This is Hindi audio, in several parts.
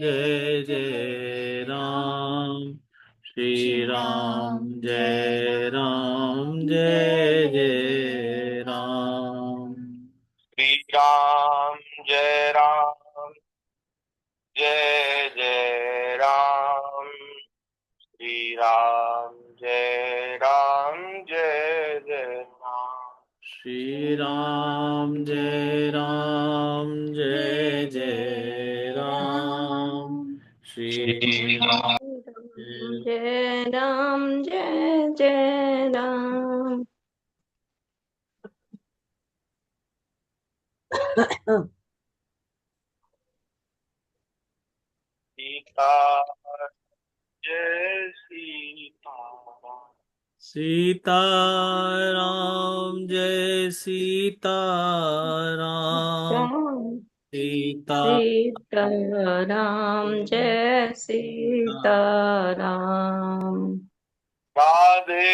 जय जय राम। श्री राम जय राम जय जय राम। श्री राम जय राम जय जय राम। श्री राम जय राम जय जय राम। श्री राम जय राम जय जय राम। श्री श्री राम राम जय राम जय जय राम। सीता जय सीता सीता राम जय सीता राम। राम सीता सीता राम जय सीता राम। राधे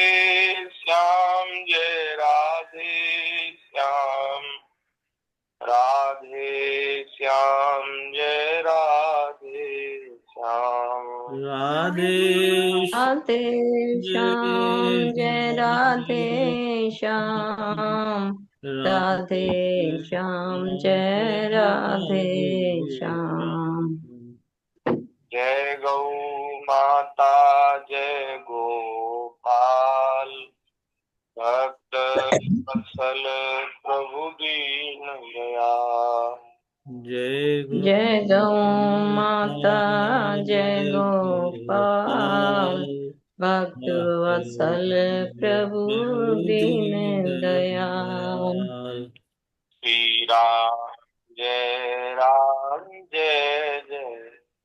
श्याम जय राधे श्याम। राधे श्याम जय राधे श्याम। राधे राधे श्याम जय जय राधे श्याम। राधे श्याम जय राधे श्याम। जय गौ माता जय गोपाल। भक्त वत्सल प्रभु दीन दयाल। जय जय गौ माता गोपाल जय जय गोपाल। भक्त वत्सल प्रभु दीन दयाल। श्री राम जय राम जय जय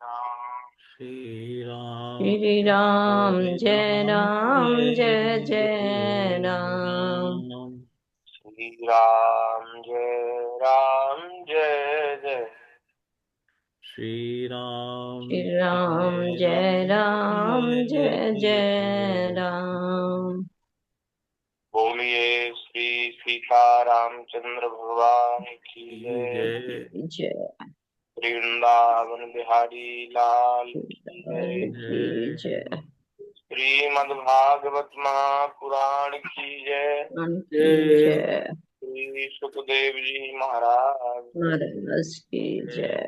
राम। श्री राम श्री राम जय राम जय जय जय राम। राम। श्री राम जय जय। श्री राम श्री राम जय राम जय जय जय। राम। बोलिए श्री सीता रामचंद्र भगवान की जय। जय जय वृंदावन बिहारी लाल की जय। की जय। श्रीमद् भागवत महापुराण की जय। की जय जय। श्री सुखदेव जी महाराज महाराज की जय।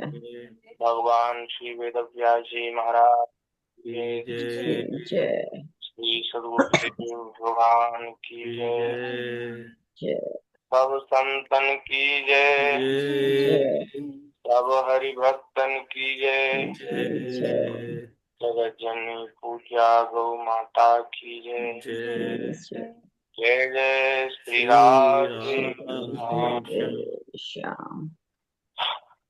भगवान श्री वेद व्यास जी महाराज की जय। जय की जय। श्री सदगुरुदेव भगवान की जय। जय जय सब संतन की जय। जय सब हरि भक्तन की जय। जय जगत जननी पूजा गौ माता की जय। जय। जय जय श्री श्री राधे राधे राम। जय श्याम।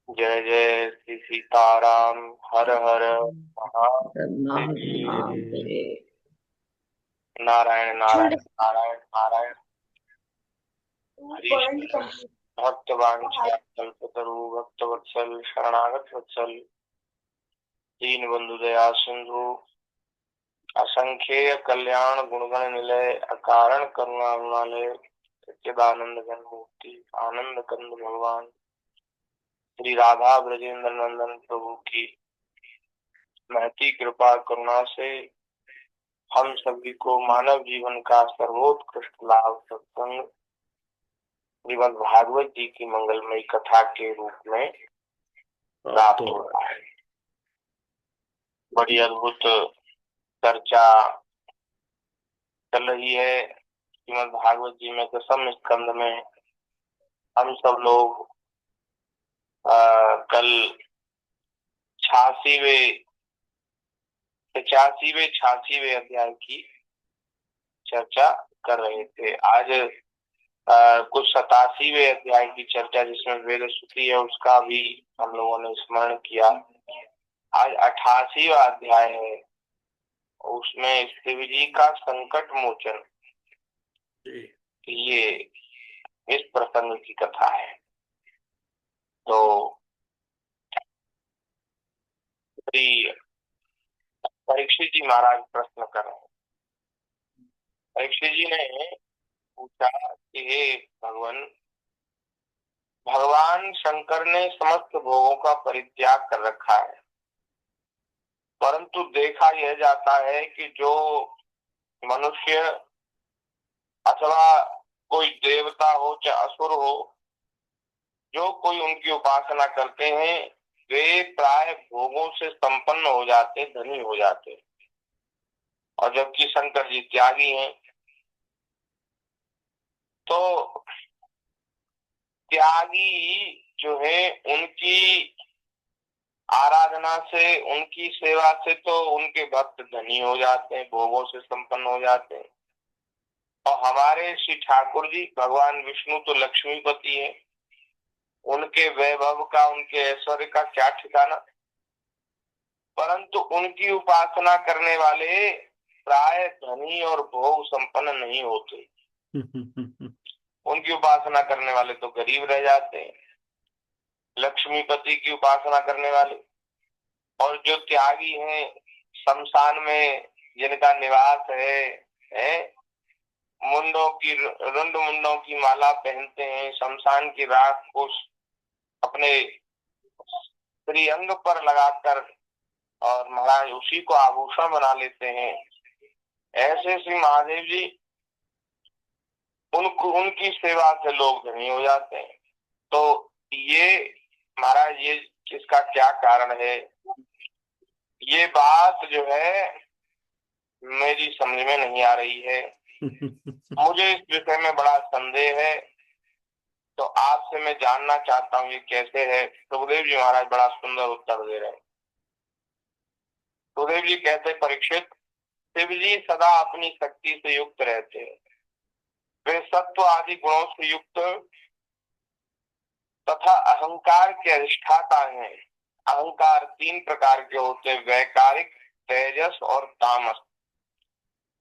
जय जय श्री सीताराम। हर हर महादेव। महादेव। नारायण नारायण नारायण नारायण। हरि भक्तवांछा कल्पतरु भक्तवत्सल शरणागत वत्सल। दीन बंधु दया सिंधु। असंख्य कल्याण गुणगण निलय अकारण करुणा गुणालय। सच्चिदानंद घन मूर्ति आनंद कंद भगवान श्री राधा ब्रजेंद्र नंदन प्रभु की महती कृपा करुणा से हम सभी को मानव जीवन का सर्वोत्कृष्ट लाभ सत्संग श्रीमद् भागवत जी की मंगलमयी कथा के रूप में प्राप्त हो रहा है। बड़ी अद्भुत चर्चा चल रही है श्रीमद् भागवत जी में। दसम स्कंद में हम सब लोग कल 86वें अध्याय की चर्चा कर रहे थे। आज कुछ 87वें अध्याय की चर्चा जिसमें वेद श्रुति है उसका भी हम लोगों ने स्मरण किया। आज 88वां अध्याय है, उसमें शिव जी का संकट मोचन, ये इस प्रसंग की कथा है। तो परीक्षित जी महाराज प्रश्न कर रहे हैं। परीक्षित जी ने पूछा कि हे भगवान शंकर ने समस्त भोगों का परित्याग कर रखा है, परंतु देखा यह जाता है कि जो मनुष्य अथवा कोई देवता हो चाहे असुर हो, जो कोई उनकी उपासना करते हैं, वे प्राय भोगों से संपन्न हो जाते, धनी हो जाते। और जबकि शंकर जी त्यागी हैं, तो त्यागी जो है उनकी आराधना से, उनकी सेवा से तो उनके भक्त धनी हो जाते हैं, भोगों से संपन्न हो जाते हैं। और हमारे श्री ठाकुर जी भगवान विष्णु तो लक्ष्मीपति हैं, उनके वैभव का, उनके ऐश्वर्य का क्या ठिकाना। परंतु उनकी उपासना करने वाले प्राय धनी और भोग संपन्न नहीं होते। उनकी उपासना करने वाले तो गरीब रह जाते हैं, लक्ष्मीपति की उपासना करने वाले। और जो त्यागी हैं, शमशान में जिनका निवास है, रुंड मुंडों की माला पहनते हैं, शमशान की राख को अपने श्रीअंग पर लगाकर और महाराज उसी को आभूषण बना लेते हैं। ऐसे श्री महादेव जी, उनकी सेवा से लोग धनी हो जाते हैं। तो ये महाराज, ये इसका क्या कारण है, ये बात जो है मेरी समझ में नहीं आ रही है। मुझे इस विषय में बड़ा संदेह है, तो आपसे मैं जानना चाहता हूँ ये कैसे है। सुखदेव जी महाराज बड़ा सुंदर उत्तर दे रहे हैं। सुखदेव जी कहते, परीक्षित, शिव जी सदा अपनी शक्ति से युक्त रहते हैं। वे सत्व आदि गुणों से युक्त तथा अहंकार के अधिष्ठाता हैं। अहंकार 3 प्रकार के होते हैं, वैकारिक, तेजस और तामस।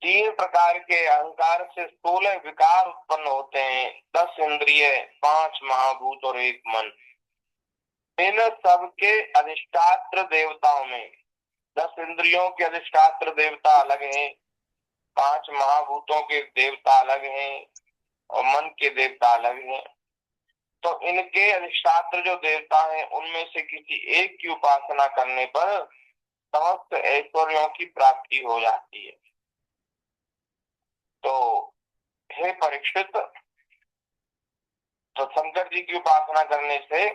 3 प्रकार के अहंकार से 16 विकार उत्पन्न होते हैं, 10 इंद्रिय, 5 महाभूत और 1 मन। इन सबके अधिष्ठात्र देवताओं में 10 इंद्रियों के अधिष्ठात्र देवता अलग हैं, 5 महाभूतों के देवता अलग हैं और मन के देवता अलग हैं। तो इनके अधिष्ठात्र जो देवता हैं, उनमें से किसी एक की उपासना करने पर समस्त ऐश्वर्यों की प्राप्ति हो जाती है। तो हे परीक्षित, तो शंकर जी की उपासना करने से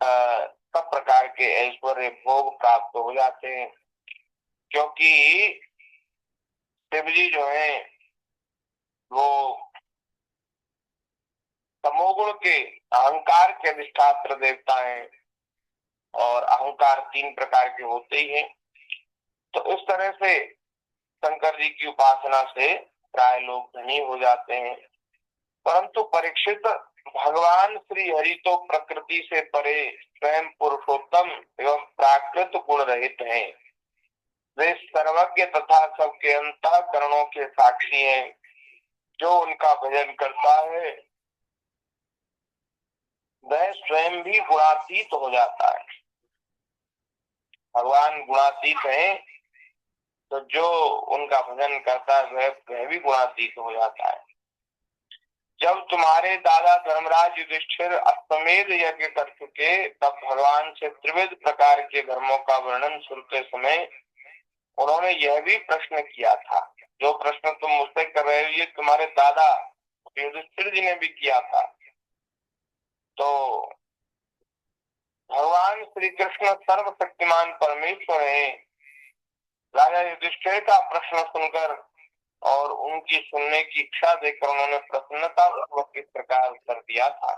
सब प्रकार के ऐश्वर्य भोग प्राप्त हो जाते हैं, क्योंकि शिव जी जो है वो तमोगुण के, अहंकार के अधिष्ठात्र देवता हैं और अहंकार 3 प्रकार के होते ही हैं। तो इस तरह से शंकर जी की उपासना से प्राय लोग धनी हो जाते हैं। परंतु परीक्षित, भगवान श्री हरि तो प्रकृति से परे स्वयं पुरुषोत्तम एवं प्राकृत गुण रहित हैं। वे सर्वज्ञ तथा सबके अंतःकरणों के साक्षी हैं। जो उनका भजन करता है वह स्वयं भी गुणातीत हो जाता है। भगवान गुणातीत है, तो जो उनका भजन करता है वह भी गुणातीत हो जाता है। जब तुम्हारे दादा धर्मराज युधिष्ठिर अश्वमेध यज्ञ कर चुके, तब भगवान से त्रिविध प्रकार के धर्मों का वर्णन सुनते समय उन्होंने यह भी प्रश्न किया था, जो प्रश्न तुम मुझसे कर रहे हो, ये तुम्हारे दादा युधिष्ठिर जी ने भी किया था। तो भगवान श्री कृष्ण सर्वशक्तिमान परमेश्वर है। राजा युधिष्ठिर का प्रश्न सुनकर और उनकी सुनने की इच्छा देखकर उन्होंने प्रसन्नता पूर्वक इस प्रकार उत्तर दिया था।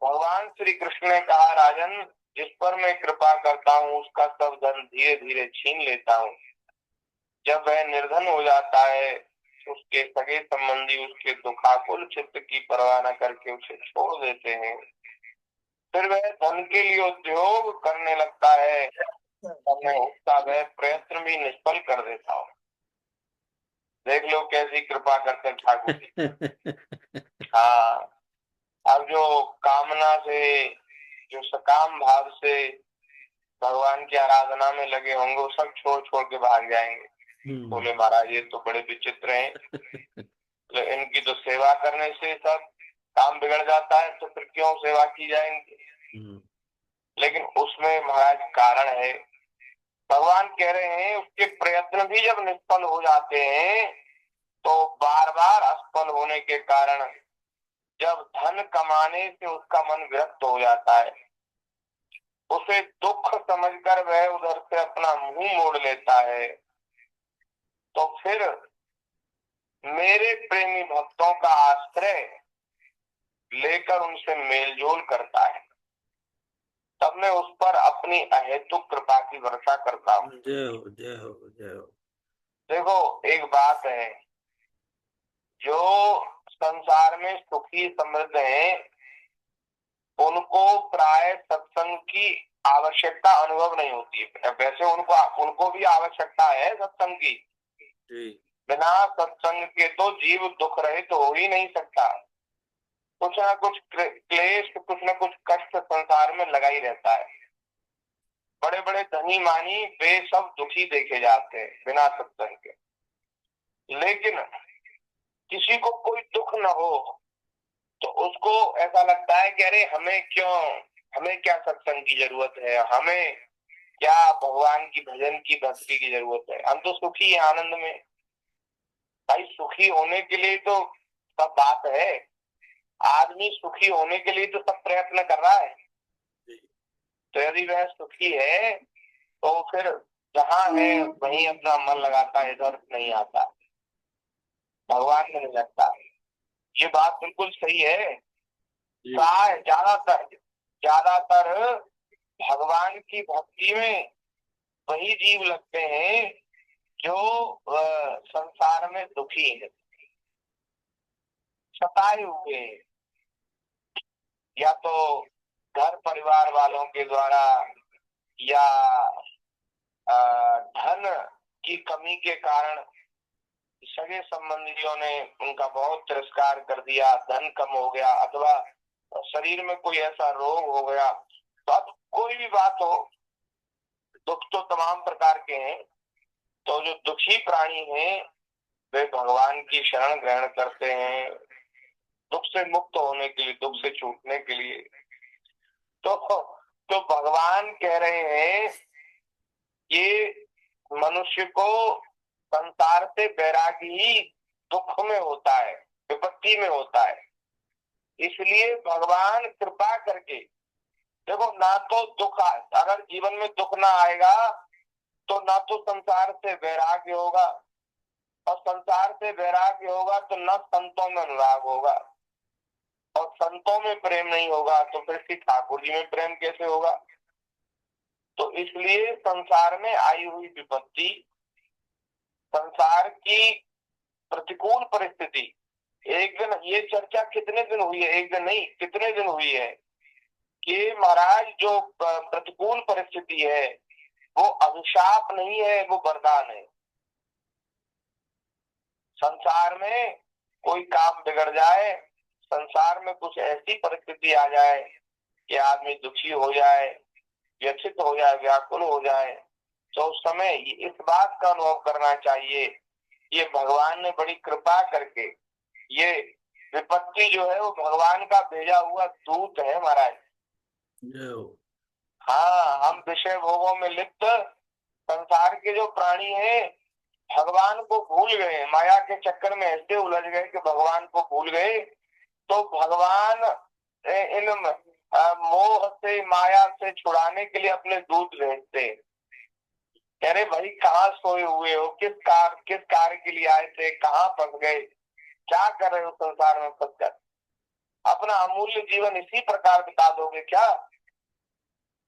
भगवान श्री कृष्ण ने कहा, राजन, जिस पर मैं कृपा करता हूँ उसका सब धन धीरे धीरे छीन लेता हूँ। जब वह निर्धन हो जाता है, उसके सगे संबंधी उसके दुखाकुल चित्त की परवाह न करके उसे छोड़ देते हैं। फिर वह धन के लिए उद्योग करने लगता है, मैं उसका वह प्रयत्न भी निष्फल कर देता हूँ। देख लो कैसी कृपा करते ठाकुर। हाँ, अब जो कामना से, जो सकाम भाव से भगवान की आराधना में लगे होंगे, वो सब छोड़ छोड़ के भाग जाएंगे। बोले महाराज ये तो बड़े विचित्र हैं, तो इनकी तो सेवा करने से सब काम बिगड़ जाता है, तो फिर क्यों सेवा की जाएंगी। लेकिन उसमें महाराज कारण है, भगवान कह रहे हैं उसके प्रयत्न भी जब निष्फल हो जाते हैं तो बार बार असफल होने के कारण जब धन कमाने से उसका मन विरक्त हो जाता है, उसे दुख समझकर वह उधर से अपना मुंह मोड़ लेता है, तो फिर मेरे प्रेमी भक्तों का आश्रय लेकर उनसे मेलजोल करता है, तब मैं उस पर अपनी अहेतुक कृपा की वर्षा करता हूँ। जय हो, जय हो, जय हो। देखो एक बात है, जो संसार में सुखी समृद्ध हैं उनको प्राय सत्संग की आवश्यकता अनुभव नहीं होती है। वैसे उनको भी आवश्यकता है सत्संग की, जी। बिना सत्संग के तो जीव दुख रहित हो ही नहीं सकता। कुछ ना कुछ क्लेश, कुछ ना कुछ कष्ट संसार में लगा ही रहता है। बड़े बड़े धनी मानी वे सब दुखी देखे जाते हैं बिना सत्संग के, लेकिन किसी को कोई दुख न हो तो उसको ऐसा लगता है कि अरे हमें क्या सत्संग की जरूरत है, हमें क्या भगवान की भजन की भक्ति की जरूरत है, हम तो सुखी हैं आनंद में। भाई सुखी होने के लिए तो सब बात है, आदमी सुखी होने के लिए तो सब प्रयत्न कर रहा है। तो यदि वह सुखी है तो फिर जहाँ है वहीं अपना मन लगाता है, इधर नहीं आता, भगवान में नहीं लगता। ये बात बिल्कुल सही है। प्राय ज्यादातर भगवान की भक्ति में वही जीव लगते हैं जो संसार में दुखी है, सताए हुए हैं, या तो घर परिवार वालों के द्वारा या धन की कमी के कारण सगे संबंधियों ने उनका बहुत तिरस्कार कर दिया, धन कम हो गया, अथवा शरीर में कोई ऐसा रोग हो गया। तो अब कोई भी बात हो, दुख तो तमाम प्रकार के हैं। तो जो दुखी प्राणी हैं वे भगवान की शरण ग्रहण करते हैं दुख से मुक्त होने के लिए, दुख से छूटने के लिए। तो भगवान कह रहे हैं ये मनुष्य को संसार से वैरागी ही दुख में होता है, विपत्ति में होता है। इसलिए भगवान कृपा करके, देखो ना तो दुख, अगर जीवन में दुख ना आएगा तो ना तो संसार से वैराग्य होगा, और संसार से वैराग्य होगा तो न संतों में अनुराग होगा, और संतों में प्रेम नहीं होगा तो फिर श्री ठाकुर जी में प्रेम कैसे होगा। तो इसलिए संसार में आई हुई विपत्ति, संसार की प्रतिकूल परिस्थिति, एक दिन ये चर्चा कितने दिन हुई है, एक दिन नहीं कितने दिन हुई है कि महाराज जो प्रतिकूल परिस्थिति है वो अभिशाप नहीं है, वो वरदान है। संसार में कोई काम बिगड़ जाए, संसार में कुछ ऐसी परिस्थिति आ जाए कि आदमी दुखी हो जाए, व्यथित हो जाए, व्याकुल हो जाए, तो उस समय इस बात का अनुभव करना चाहिए ये भगवान ने बड़ी कृपा करके, ये विपत्ति जो है वो भगवान का भेजा हुआ दूत है महाराज। हाँ, हम विषय भोगों में लिप्त संसार के जो प्राणी हैं भगवान को भूल गए, माया के चक्कर में ऐसे उलझ गए कि भगवान को भूल गए। तो भगवान इन मोह से, माया से छुड़ाने के लिए अपने दूत भेजते। कह रहे भाई कहाँ सोए हुए हो, किस कार्य के लिए आए थे, कहाँ फंस गए, क्या कर रहे हो संसार में फंसकर, अपना अमूल्य जीवन इसी प्रकार बिता दोगे क्या?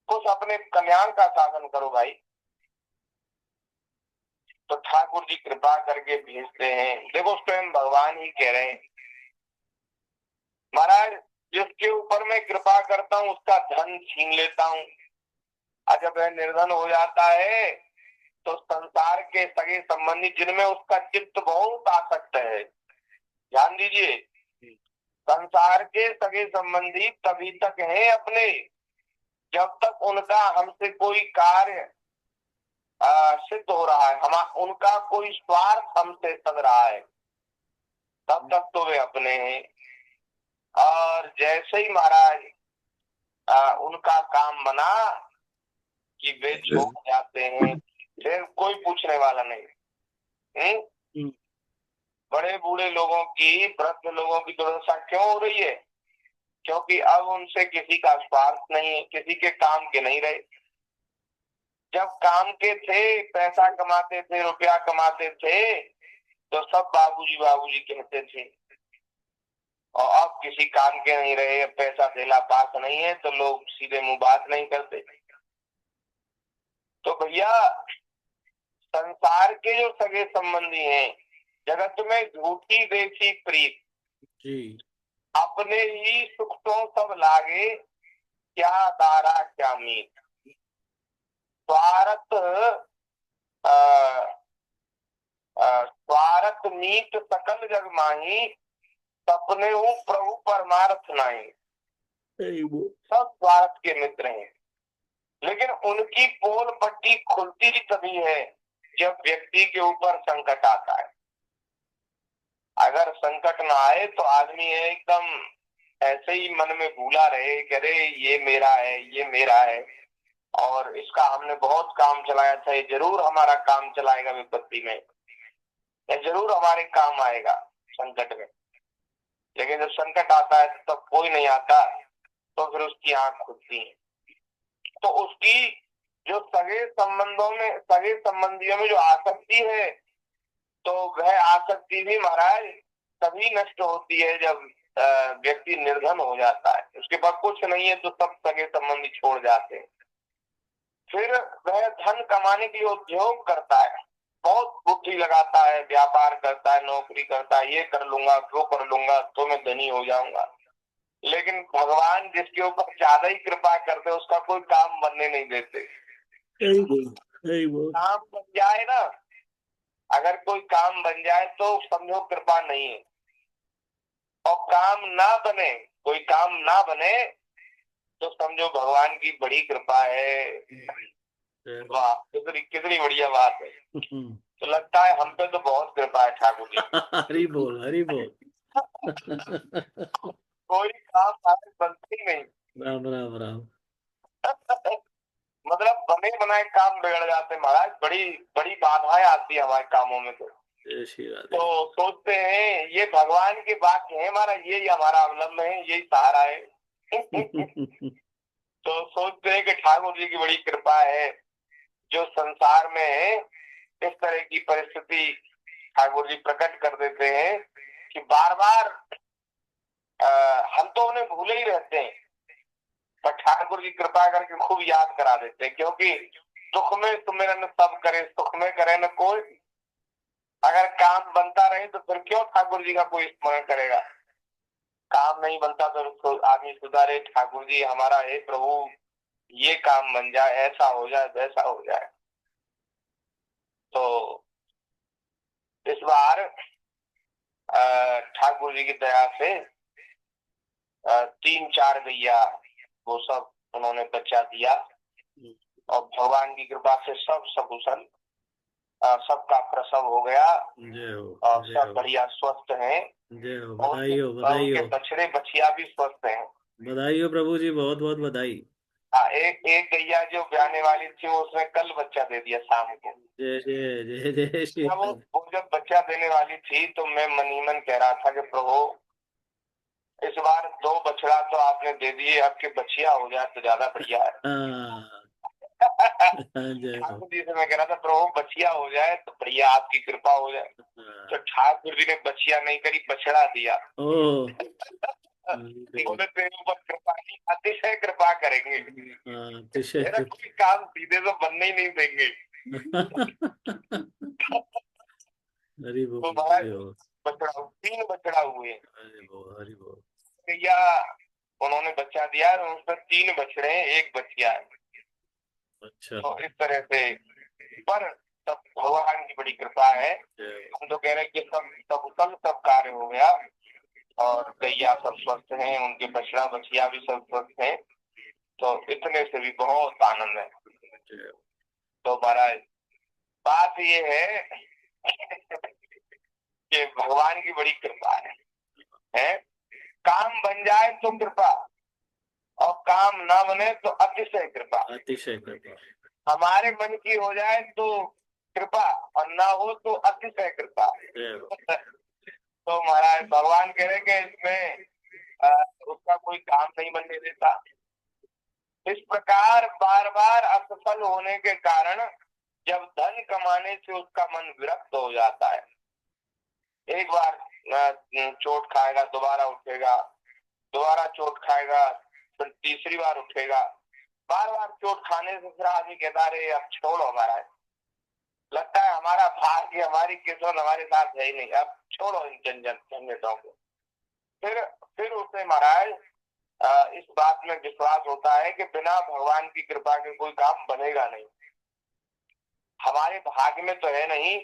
कुछ अपने कल्याण का साधन करो भाई। तो ठाकुर जी कृपा करके भेजते हैं। देखो स्वयं भगवान ही कह रहे हैं महाराज जिसके ऊपर मैं कृपा करता हूँ उसका धन छीन लेता हूँ, और जब वह निर्धन हो जाता है तो संसार के सगे संबंधी जिनमें उसका चित्त बहुत आसक्त है, ध्यान दीजिए, संसार के सगे संबंधी तभी तक हैं अपने जब तक उनका हमसे कोई कार्य सिद्ध हो रहा है, हम उनका कोई स्वार्थ हमसे सद रहा है, तब तक तो वे अपने हैं। और जैसे ही महाराज उनका काम बना कि वे छोड़ जाते हैं, फिर कोई पूछने वाला नहीं। हम्म, बड़े बूढ़े लोगों की, वृद्ध लोगों की दुर्दशा क्यों हो रही है? क्योंकि अब उनसे किसी का स्वार्थ नहीं है, किसी के काम के नहीं रहे। जब काम के थे, पैसा कमाते थे, रुपया कमाते थे, तो सब बाबूजी बाबूजी कहते थे। और अब किसी काम के नहीं रहे, अब पैसा धेला पास नहीं है, तो लोग सीधे मुंह बात नहीं करते। तो भैया, संसार के जो सगे संबंधी हैं, जगत में झूठी देखी प्रीत, जी अपने ही सुख तो सब लागे, क्या दारा क्या मीत। स्वार्थ स्वार्थ नीत सकल जग माही, सपने हूँ प्रभु परमार्थ नहीं। सही बोल। सब स्वार्थ के मित्र हैं, लेकिन उनकी पोल पट्टी खुलती तभी है जब व्यक्ति के ऊपर संकट आता है। अगर संकट ना आए तो आदमी है एकदम ऐसे ही मन में भूला रहे कि अरे ये मेरा है, ये मेरा है, और इसका हमने बहुत काम चलाया था, ये जरूर हमारा काम चलाएगा विपत्ति में, ये जरूर हमारे काम आएगा संकट में। लेकिन जब संकट आता है तो तब कोई नहीं आता, तो फिर उसकी आंख खुलती है। तो उसकी जो सगे संबंधों में, सगे संबंधियों में जो आसक्ति है, तो वह आसक्ति भी महाराज तभी नष्ट होती है जब व्यक्ति निर्धन हो जाता है। उसके पास कुछ नहीं है तो सब सगे संबंधी छोड़ जाते हैं। फिर वह धन कमाने के लिए उद्योग करता है, बहुत बुद्धि लगाता है, व्यापार करता है, नौकरी करता है, ये कर लूंगा, वो कर लूंगा तो मैं धनी हो जाऊंगा। लेकिन भगवान जिसके ऊपर ज्यादा ही कृपा करते, उसका कोई काम बनने नहीं देते। सही बोल, सही बोल। काम बन जाए ना, अगर कोई काम बन जाए तो समझो कृपा नहीं है। और काम ना बने, कोई काम ना बने, तो समझो भगवान की बड़ी कृपा है। वाह, कितनी कितनी बढ़िया बात है। तो लगता है हम पे तो बहुत कृपा है ठाकुर जी। हरि बोल, हरि बोल। कोई काम हमारे बनते ही नहीं। राम राम राम। मतलब बने बनाए काम बिगड़ जाते हैं महाराज, बड़ी बड़ी बाधाएं आती है हमारे कामों में। जय श्री राधे। तो सोचते हैं ये भगवान की बात है, हमारा यही हमारा अवलंबन है, यही सहारा है। तो सोचते हैं कि ठाकुर जी की बड़ी कृपा है जो संसार में इस तरह की परिस्थिति ठाकुर जी प्रकट कर देते हैं कि बार बार हम तो उन्हें भूले ही रहते हैं, पर ठाकुर जी कृपा करके खूब याद करा देते हैं। क्योंकि दुख में सुमिरन सब करे, सुख में करे न कोई। अगर काम बनता रहे तो फिर क्यों ठाकुर जी का कोई स्मरण करेगा। काम नहीं बनता तो आदमी सुधारे, ठाकुर जी हमारा हे प्रभु ये काम बन जाए, ऐसा हो जाए, वैसा हो जाए। तो इस बार ठाकुर जी की दया से 3-4 गैया वो सब उन्होंने बच्चा दिया, और भगवान की कृपा से सब सकुशल, सबका प्रसव हो गया, और सब बढ़िया स्वस्थ हैं। जय हो, बधाई हो, बधाई उनके हो। बछड़े बछिया भी स्वस्थ हैं। बधाई हो प्रभु जी, बहुत बहुत बधाई। एक गैया जो ब्याने वाली थी उसने कल बच्चा दे दिया शाम को। जय जय जय जय श्री। वो जब बच्चा देने वाली थी तो मैं मन ही मन कह रहा था कि प्रभु इस बार 2 बछड़ा तो आपने दे दिए, आपके बछिया हो जाए तो ज्यादा बढ़िया है। ठाकुर जी से मैं कह रहा था प्रभु बछिया हो जाए तो बढ़िया, आपकी कृपा हो जाए। तो ठाकुर जी ने बछिया नहीं करी, बछड़ा दिया। बोले तेरे ऊपर कृपा नहीं, अतिशय कृपा करेंगे, मेरा कोई काम सीधे तो बनने ही नहीं देंगे। तो बछड़ा 3 बछड़ा हुए। भैया उन्होंने बच्चा दिया, उसमें 3 बछड़े हैं, 1 बछिया है। अच्छा। तो इस तरह से, पर सब भगवान की बड़ी कृपा है। हम तो कह रहे हैं कि सब कार्य हो गया, और गैया सब स्वस्थ हैं, उनके बछड़ा बछिया भी सब स्वस्थ हैं। तो इतने से भी बहुत आनंद है। तो महाराज बात ये है कि भगवान की बड़ी कृपा है। काम बन जाए तो कृपा, और काम ना बने तो अतिशय कृपा। अतिशय कृपा। हमारे मन की हो जाए तो कृपा, और ना हो तो अतिशय कृपा। तो महाराज भगवान कह रहे कि इसमें उसका कोई काम नहीं बनने देता। इस प्रकार बार बार असफल होने के कारण जब धन कमाने से उसका मन विरक्त हो जाता है, एक बार चोट खाएगा दोबारा उठेगा, दोबारा चोट खाएगा फिर तीसरी बार उठेगा, बार बार चोट खाने से फिर आदमी कहता अरे अब छोड़ो महाराज, लगता है हमारा भाग्य हमारी किस्मत हमारे साथ है ही नहीं, अब छोड़ो इन झंझटों को। फिर उसे महाराज इस बात में विश्वास होता है कि बिना भगवान की कृपा के कोई काम बनेगा नहीं, हमारे भाग्य में तो है नहीं,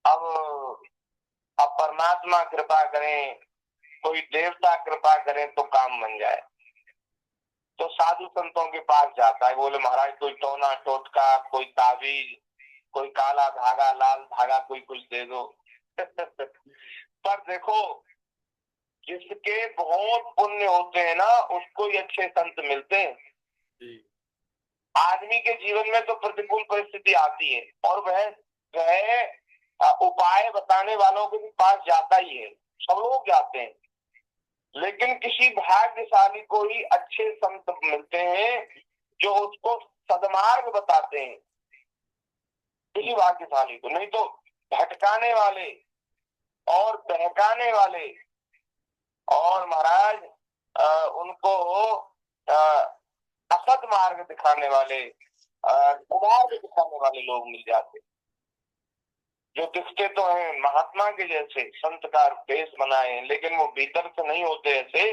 अब परमात्मा कृपा करें, कोई देवता कृपा करें तो काम बन जाए। तो साधु संतों के पास जाता है, बोले महाराज कोई टोना टोटका, कोई ताबीज, कोई काला धागा लाल धागा, कोई कुछ दे दो। पर देखो जिसके बहुत पुण्य होते हैं ना उसको ही अच्छे संत मिलते हैं। आदमी के जीवन में तो प्रतिकूल परिस्थिति आती है और वह उपाय बताने वालों के भी पास जाता ही है, सब लोग जाते हैं, लेकिन किसी भाग्यशाली को ही अच्छे संत मिलते हैं जो उसको सदमार्ग बताते हैं, किसी भाग्यशाली को। नहीं तो भटकाने वाले और बहकाने वाले और महाराज उनको असत मार्ग दिखाने वाले, कुमार्ग दिखाने वाले लोग मिल जाते, जो दिखते तो हैं महात्मा के जैसे, संत का वेश बनाए, लेकिन वो भीतर से नहीं होते ऐसे,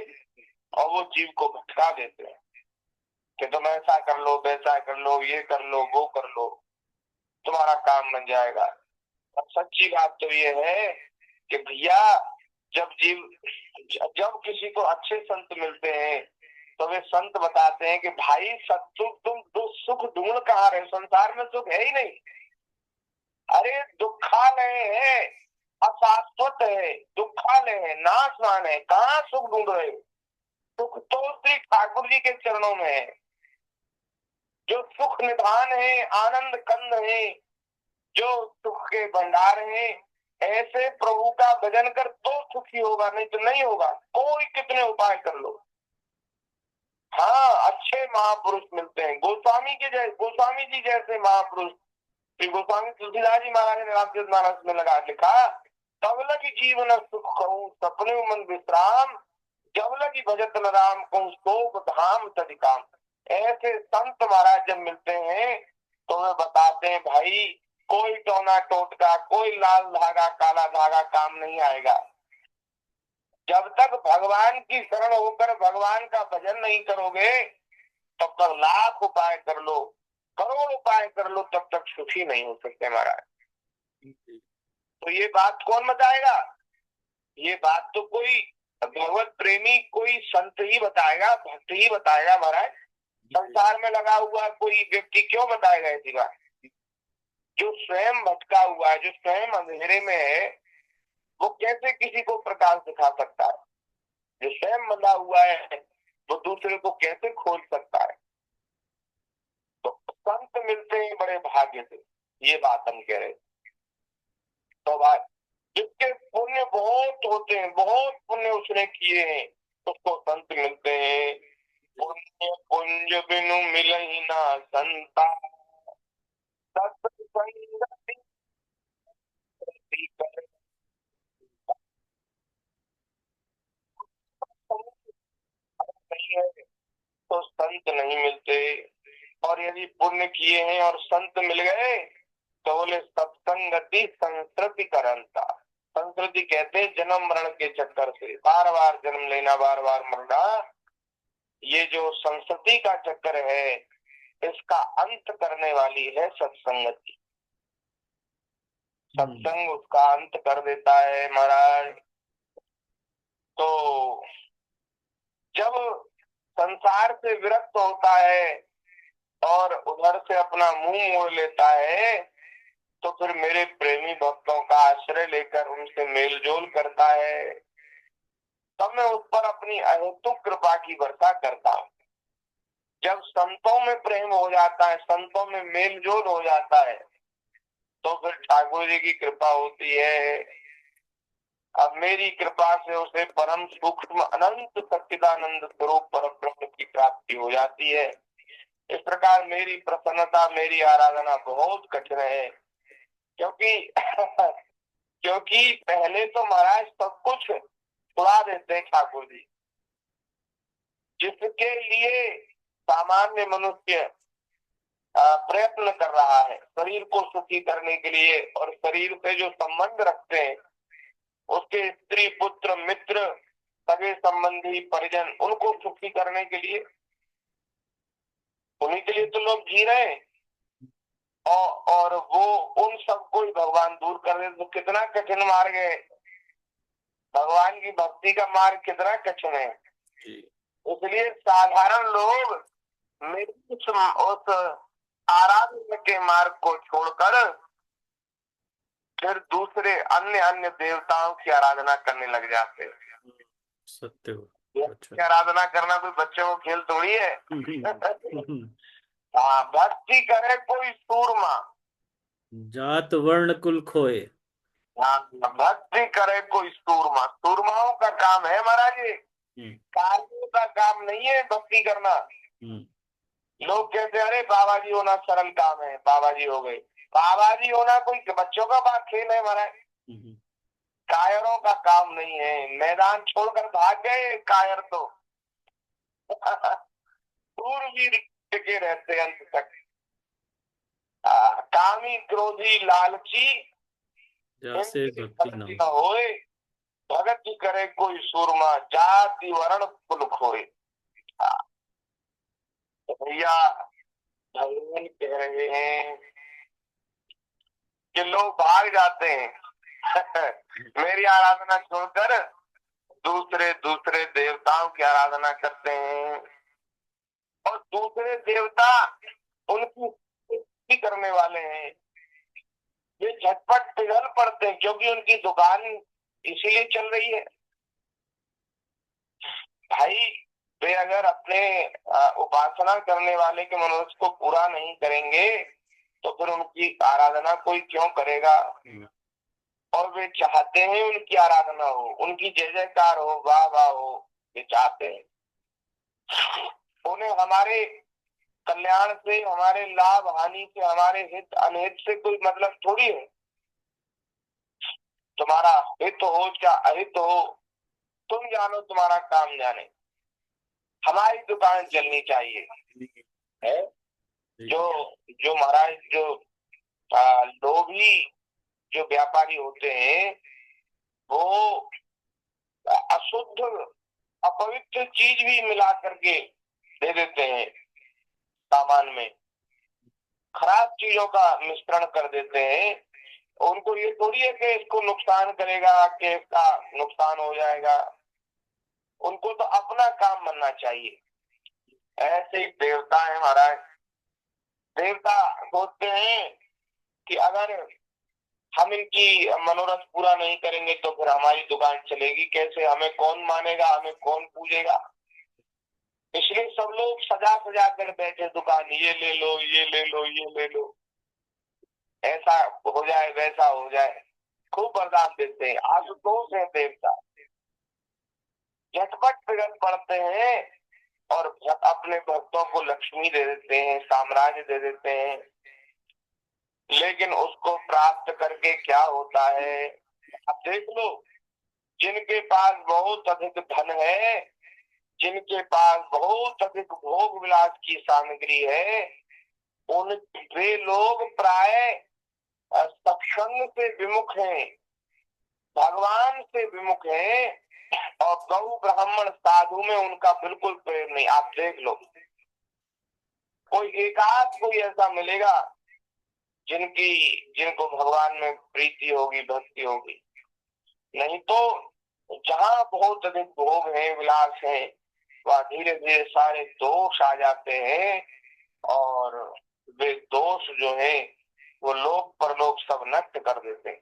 और वो जीव को भटका देते हैं कि तुम ऐसा कर लो वैसा कर लो, ये कर लो वो कर लो, तुम्हारा काम बन जाएगा। और सच्ची बात तो ये है कि भैया जब किसी को अच्छे संत मिलते हैं तो वे संत बताते हैं कि भाई तुम सुख ढूंढ कहाँ रहे, संसार में सुख है ही नहीं, अरे दुखालय है, अशाश्वत है, दुखालय है, नाशवान है, कहाँ सुख ढूंढ रहे हो? सुख तो श्री ठाकुर जी के चरणों में है, जो सुख निधान है, आनंद कंद है, जो सुख के भंडार है, ऐसे प्रभु का भजन कर तो सुखी होगा, नहीं तो नहीं होगा, कोई कितने उपाय कर लो। हाँ अच्छे महापुरुष मिलते हैं, गोस्वामी जी जैसे महापुरुष, श्री गोस्वामी तुलसीदास जी महाराज ने रामचरितमानस में लगा लिखा, तब लगी जीवन सुख कहूँ सपने मन विश्राम, जब लगी भजत न राम कहूँ शोक धाम तदि काम। ऐसे संत महाराज जब मिलते हैं तो वे बताते हैं भाई कोई टोना टोटका, कोई लाल धागा काला धागा काम नहीं आएगा, जब तक भगवान की शरण होकर भगवान का भजन नहीं करोगे तब तक लाख उपाय कर लो, करोड़ उपाय कर लो, तब तक सुखी नहीं हो सकते महाराज। तो ये बात कौन बताएगा? ये बात तो कोई भगवत प्रेमी कोई संत ही बताएगा, भक्त ही बताएगा महाराज। संसार में लगा हुआ कोई व्यक्ति क्यों बताएगा ऐसी बात? जो स्वयं भटका हुआ है, जो स्वयं अंधेरे में है, वो कैसे किसी को प्रकाश दिखा सकता है? जो स्वयं बंधा हुआ है वो दूसरे को कैसे खोल सकता है? तो संत मिलते हैं बड़े भाग्य से, ये बात हम कह रहे। तो बात जिसके पुण्य बहुत होते हैं, बहुत पुण्य उसने किए हैं, उसको संत मिलते हैं। पुण्य पुंज बिनु मिलहि ना संता, सत्संगति करे। नहीं है तो संत नहीं मिलते, और यदि पुण्य किए हैं और संत मिल गए तो बोले सत्संगति संस्कृति करंता। संस्कृति कहते हैं जन्म मरण के चक्कर से बार बार जन्म लेना, बार बार मरना, ये जो संस्कृति का चक्कर है इसका अंत करने वाली है सत्संगति। सत्संग उसका अंत कर देता है महाराज। तो जब संसार से विरक्त होता है और उधर से अपना मुंह मोड़ लेता है तो फिर मेरे प्रेमी भक्तों का आश्रय लेकर उनसे मेलजोल करता है, तब मैं उस पर अपनी अहेतुक कृपा की वर्षा करता हूँ। जब संतों में प्रेम हो जाता है, संतों में मेल जोल हो जाता है, तो फिर ठाकुर जी की कृपा होती है। अब मेरी कृपा से उसे परम सूक्ष्म अनंत सच्चिदानंद स्वरूप परब्रह्म की प्राप्ति हो जाती है। इस प्रकार मेरी प्रसन्नता, मेरी आराधना बहुत कठिन है, क्योंकि क्योंकि पहले तो महाराज सब कुछ छुड़ा देते हैं ठाकुर जी, जिसके लिए सामान्य मनुष्य प्रयत्न कर रहा है शरीर को सुखी करने के लिए, और शरीर से जो संबंध रखते हैं उसके स्त्री पुत्र मित्र सगे संबंधी परिजन, उनको सुखी करने के लिए, उन्हीं के लिए तो लोग जी रहे हैं। और वो उन सबको ही भगवान दूर कर दे तो कितना कठिन मार्ग है। भगवान की भक्ति का मार्ग कितना कठिन है। इसलिए साधारण लोग मेरी उस आराधना के मार्ग को छोड़कर फिर दूसरे अन्य अन्य देवताओं की आराधना करने लग जाते हैं। सत्य हो। अच्छा। आराधना करना कोई बच्चों को खेल थोड़ी है। हाँ, भक्ति करे कोई सूरमा, जात वर्ण कुल खोए। हाँ, भक्ति करे कोई सूरमा। सूरमाओं का काम है महाराज ये, कारियों का काम नहीं है भक्ति करना। लोग कहते हैं अरे बाबा जी होना सरल काम है, बाबा जी हो गए। बाबा जी होना कोई बच्चों का बात खेल है महाराज, कायरों का काम नहीं है। मैदान छोड़कर भाग गए कायर तो सूरवीर टिके रहते अंत तक। कामी क्रोधी लालची जैसे भक्ति न होए, भगत करे कोई सूरमा, जाति वर्ण कुल खोए। तो भैया भगवान कह रहे हैं कि लोग भाग जाते हैं मेरी आराधना छोड़कर दूसरे दूसरे देवताओं की आराधना करते हैं, और दूसरे देवता उनकी करने वाले हैं। वे झटपट पिघल पड़ते हैं, क्योंकि उनकी दुकान इसीलिए चल रही है। भाई वे अगर अपने उपासना करने वाले के मनोरथ को पूरा नहीं करेंगे तो फिर उनकी आराधना कोई क्यों करेगा। और वे चाहते हैं उनकी आराधना हो, उनकी जय जयकार हो, वाह वाह हो, वे चाहते हैं। उन्हें हमारे कल्याण से, हमारे लाभ हानि से, हमारे हित अनहित से कोई मतलब थोड़ी है। तुम्हारा हित हो या अहित हो तुम जानो, तुम्हारा काम जाने, हमारी दुकान चलनी चाहिए है। जो जो महाराज जो लोभी जो व्यापारी होते हैं वो अशुद्ध अपवित्र चीज भी मिला करके दे देते हैं, सामान में खराब चीजों का मिश्रण कर देते हैं। उनको ये थोड़ी है कि इसको नुकसान करेगा, कि इसका नुकसान हो जाएगा। उनको तो अपना काम बनना चाहिए। ऐसे ही देवता है महाराज। देवता सोचते हैं कि अगर हम इनकी मनोरथ पूरा नहीं करेंगे तो फिर हमारी दुकान चलेगी कैसे, हमें कौन मानेगा, हमें कौन पूजेगा। इसलिए सब लोग सजा सजा कर बैठे दुकान, ये ले लो, ये ले लो, ये ले लो, ऐसा हो जाए, वैसा हो जाए, खूब वरदान देते हैं। आशुतोष है देवता, झटपट पिघल पड़ते हैं और अपने भक्तों को लक्ष्मी दे देते हैं, साम्राज्य दे देते हैं। लेकिन उसको प्राप्त करके क्या होता है आप देख लो। जिनके पास बहुत अधिक धन है, जिनके पास बहुत अधिक भोग विलास की सामग्री है, उन वे लोग प्राय सत्संग से विमुख हैं, भगवान से विमुख हैं, और गौ ब्राह्मण साधु में उनका बिल्कुल प्रेम नहीं। आप देख लो, कोई एकाध कोई ऐसा मिलेगा जिनको भगवान में प्रीति होगी, भक्ति होगी। नहीं तो जहाँ बहुत अधिक भोग है, विलास है, वह धीरे धीरे सारे दोष आ जाते हैं, और वे दोष जो है वो लोक परलोक सब नष्ट कर देते हैं।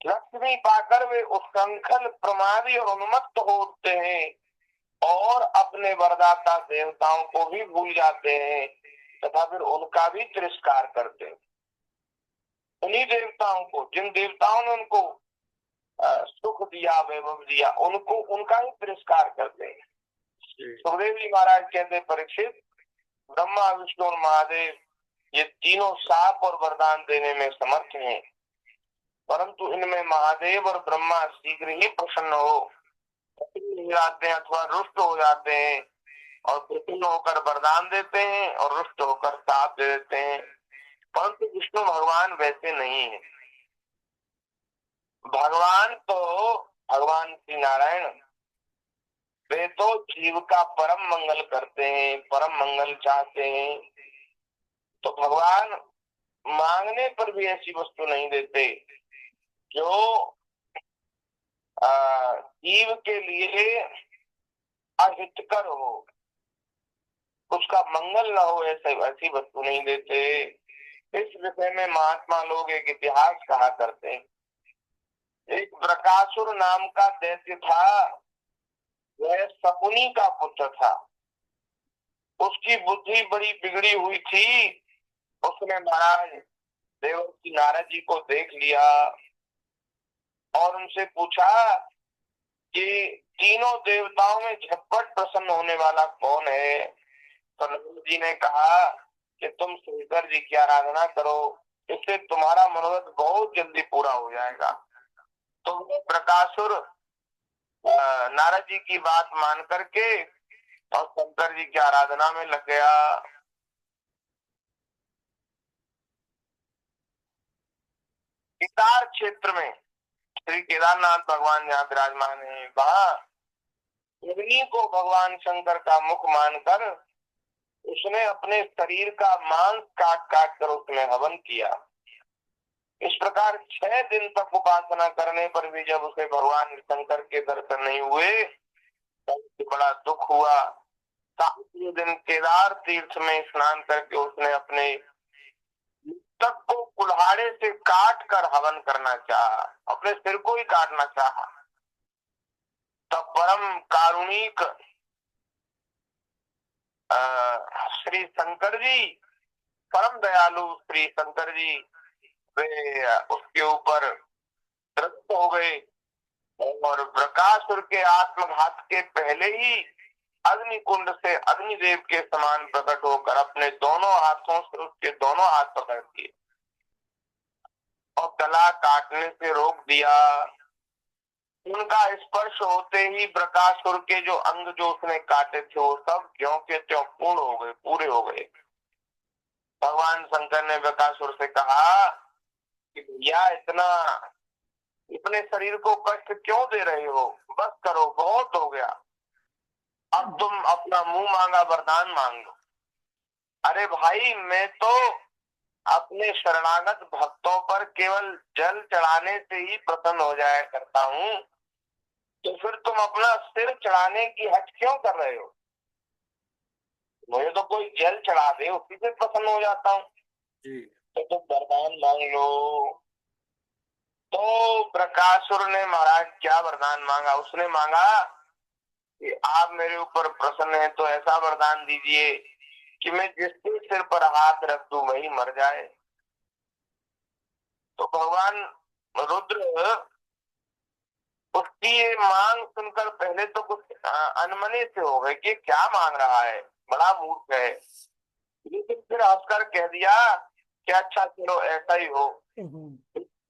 लक्ष्मी पाकर वे उत्संखल प्रमादी और उन्मत्त हो उठते हैं, और अपने वरदाता देवताओं को भी भूल जाते हैं तथा फिर उनका भी तिरस्कार करते हैं। उन्हीं देवताओं को, जिन देवताओं ने उनको सुख दिया, वैभव दिया, उनको उनका ही तिरस्कार करते हैं। सुखदेव जी महाराज कहते, परीक्षित, ब्रह्मा विष्णु और महादेव ये तीनों शाप और वरदान देने में समर्थ हैं, परंतु इनमें महादेव और ब्रह्मा शीघ्र ही प्रसन्न हो जाते हैं अथवा रुष्ट हो जाते हैं, और प्रसन्न होकर वरदान देते हैं और रुष्ट होकर शाप दे देते हैं, परंतु विष्णु भगवान वैसे नहीं है। भगवान श्री नारायण वे तो जीव का परम मंगल करते हैं, परम मंगल चाहते हैं। तो भगवान मांगने पर भी ऐसी वस्तु नहीं देते जो जीव के लिए अहितकर हो, उसका मंगल न हो, ऐसी वस्तु नहीं देते। इस विषय में महात्मा लोग एक इतिहास कहा करते हैं। एक बृकासुर नाम का दैत्य था, वह शकुनी का पुत्र था। उसकी बुद्धि बड़ी बिगड़ी हुई थी। उसने महाराज देवर्षि नारद जी को देख लिया और उनसे पूछा कि तीनों देवताओं में झटपट प्रसन्न होने वाला कौन है। तो नारद जी ने कहा कि तुम शंकर जी की आराधना करो, इससे तुम्हारा मनोरथ बहुत जल्दी पूरा हो जाएगा। तो बृकासुर नारद जी की बात मान करके और शंकर जी की आराधना में लग गया। केदार क्षेत्र में श्री केदारनाथ भगवान जहाँ विराजमान है, वहाँ अग्नि को भगवान शंकर का मुख मानकर उसने अपने शरीर का मांस काट काट कर उसने हवन किया। इस प्रकार 6 दिन तक उपासना करने पर भी जब उसे भगवान शंकर के दर्शन नहीं हुए तो बड़ा दुख हुआ। 7वें दिन केदार तीर्थ में स्नान करके उसने अपने तक को कुल्हाड़े से काट कर हवन करना चाहा, अपने सिर को ही काटना चाहा। तब परम कारुणिक श्री शंकर जी, परम दयालु श्री शंकर जी, वे उसके ऊपर त्रस्त हो गए और बृकासुर के आत्मघात के पहले ही अग्नि कुंड से अग्निदेव के समान प्रकट होकर अपने दोनों हाथों से उसके दोनों हाथ पकड़ दिए और गला काटने से रोक दिया। उनका स्पर्श होते ही बृकासुर के जो अंग जो उसने काटे थे वो सब ज्यों के त्यों पूर्ण हो गए, पूरे हो गए। भगवान शंकर ने बृकासुर से कहा कि भैया इतने शरीर को कष्ट क्यों दे रहे हो, बस करो, बहुत हो गया, अब तुम अपना मुंह मांगा वरदान मांग लो। अरे भाई, मैं तो अपने शरणागत भक्तों पर केवल जल चढ़ाने से ही प्रसन्न हो जाया करता हूँ, तो फिर तुम अपना सिर चढ़ाने की हट क्यों कर रहे हो? मुझे तो कोई जल चढ़ा दे, उसी से प्रसन्न हो जाता हूँ, तो तुम वरदान मांग लो। तो बृकासुर ने महाराज क्या वरदान मांगा? उसने मांगा कि आप मेरे ऊपर प्रसन्न हैं तो ऐसा वरदान दीजिए कि मैं जिसके सिर पर हाथ रख दूं वही मर जाए। तो भगवान रुद्र उसकी ये मांग सुनकर पहले तो कुछ अनमने से हो गए कि क्या मांग रहा है, बड़ा मूर्ख है, लेकिन फिर हंसकर कह दिया कि अच्छा चलो ऐसा ही हो।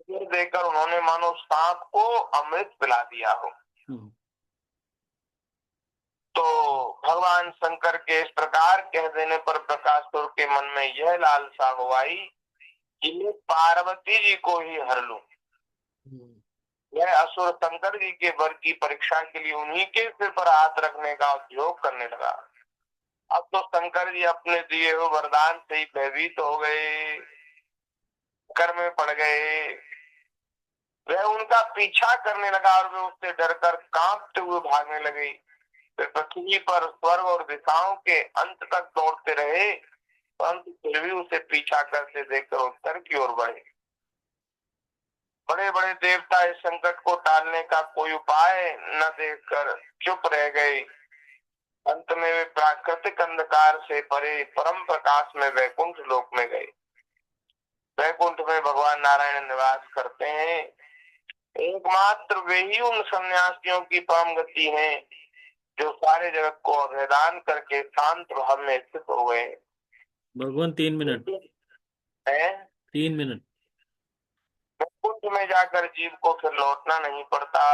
देकर उन्होंने मानो सांप को अमृत पिला दिया हो। तो भगवान शंकर के इस प्रकार कह देने पर बृकासुर के मन में यह लालसा हो आई कि मैं पार्वती जी को ही हर लूं। यह असुर शंकर जी के वर की परीक्षा के लिए उन्हीं के सिर पर हाथ रखने का उद्योग करने लगा। अब तो शंकर जी अपने दिए हुए वरदान से ही भयभीत हो गए, कर में पड़ गए। वह उनका पीछा करने लगा और वे उससे डरकर कांपते हुए भागने लगे। फिर पृथ्वी पर स्वर्ग और दिशाओं के अंत तक दौड़ते रहे, परंतु फिर भी उसे पीछा करते देखकर उत्तर की ओर बढ़े। बड़े बड़े देवता इस संकट को टालने का कोई उपाय न देखकर चुप रह गए। अंत में वे प्राकृतिक अंधकार से परे परम प्रकाश में वैकुंठ लोक में गए। वैकुंठ में भगवान नारायण निवास करते हैं। एकमात्र वे ही उन सन्यासियों की परम गति है जो सारे जगत को अभेदान करके शांत भाव में स्थित हो गए भगवान 3 मिनट। हैं। 3 मिनट। वैकुंठ में जाकर जीव को फिर लौटना नहीं पड़ता।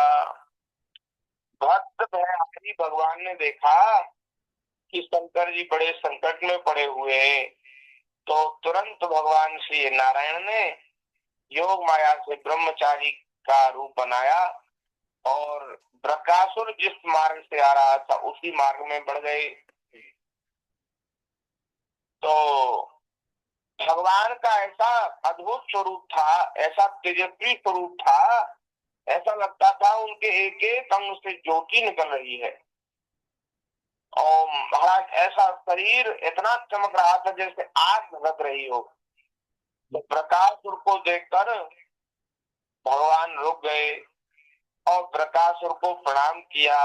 भक्त भयहारी भगवान ने देखा कि शंकर जी बड़े संकट में पड़े हुए हैं, तो तुरंत भगवान श्री नारायण ने योग माया से ब्रह्मचारी का रूप बनाया और बृकासुर जिस मार्ग से आ रहा था उसी मार्ग में बढ़ गए। तो भगवान का ऐसा अद्भुत स्वरूप था, ऐसा तेजस्वी स्वरूप था, ऐसा लगता था उनके एक एक अंग से ज्योति निकल रही है। और महाराज ऐसा शरीर इतना चमक रहा था जैसे आग झलक रही हो। तो बृकासुर को देखकर भगवान रुक गए और बृकासुर को प्रणाम किया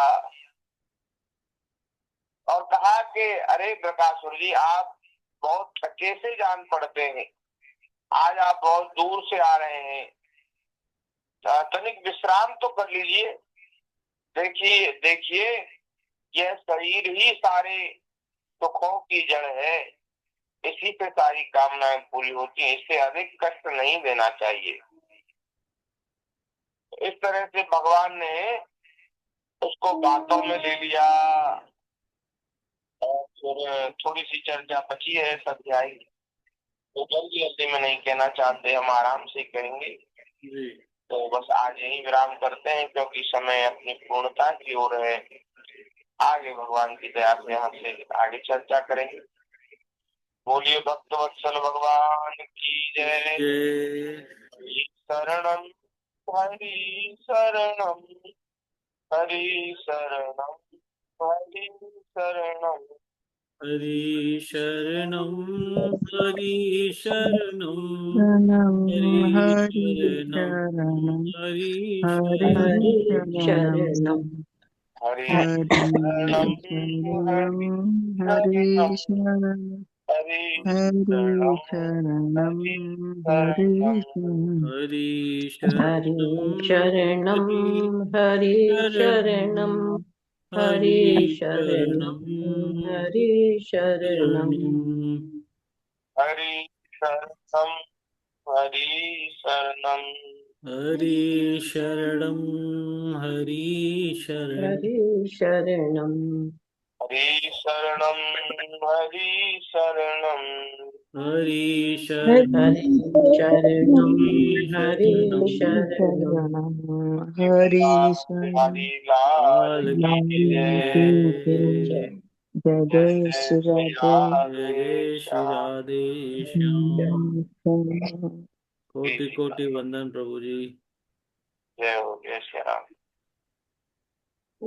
और कहा कि अरे बृकासुर जी, आप बहुत थके से जान पड़ते हैं, आज आप बहुत दूर से आ रहे हैं, तनिक विश्राम तो कर लीजिए। देखिए देखिए, यह शरीर ही सारे सुखों की जड़ है, इसी से सारी कामनाएं पूरी होती हैं, इससे अधिक कष्ट नहीं देना चाहिए। इस तरह से भगवान ने उसको बातों में ले लिया। और फिर थोड़ी सी चर्चा बची है इस अध्याय की, तो जल्दी जल्दी में नहीं कहना चाहते, हम आराम से कहेंगे। जी। तो बस आज यही विराम करते हैं क्योंकि समय अपनी पूर्णता की ओर है। आगे भगवान की दया से यहाँ से आगे चर्चा करेंगे। बोलिए भक्त वत्सल भगवान की जय। जय। शरणम हरि शरणम, हरि शरणम, हरि शरणम, हरि शरणम, हरि शरणम, शरणं हरि हरि शरणम, शरणं हरि हरि शरणम, शरणं हरि हरि शरणम, शरणं हरि हरि शरणम, शरणं हरि हरि शरणम, शरणं हरि हरि शरणम, शरणं हरि हरि शरणम, शरणं हरि हरि शरणं शरणम, हरि हरि शरणं शरणम, हरि शरणं शरणम। हरि शरणम, हरि शरणम, हरि शरणम, हरि शरणम, हरि शरणं हरि शरणम, हरि शरणम, हरि शरणम, हरि हरि शरणं हरि हरि शरणम। शरणं शरणं हरि शरणं हरि लाल लाल की की की जय। जय। जय जय जय जय जय श्री श्री राधे जय जय राधे श्री श्याम। राधे श्याम। कोटि जय कोटि वंदन प्रभु जी। हो, जय श्री राम।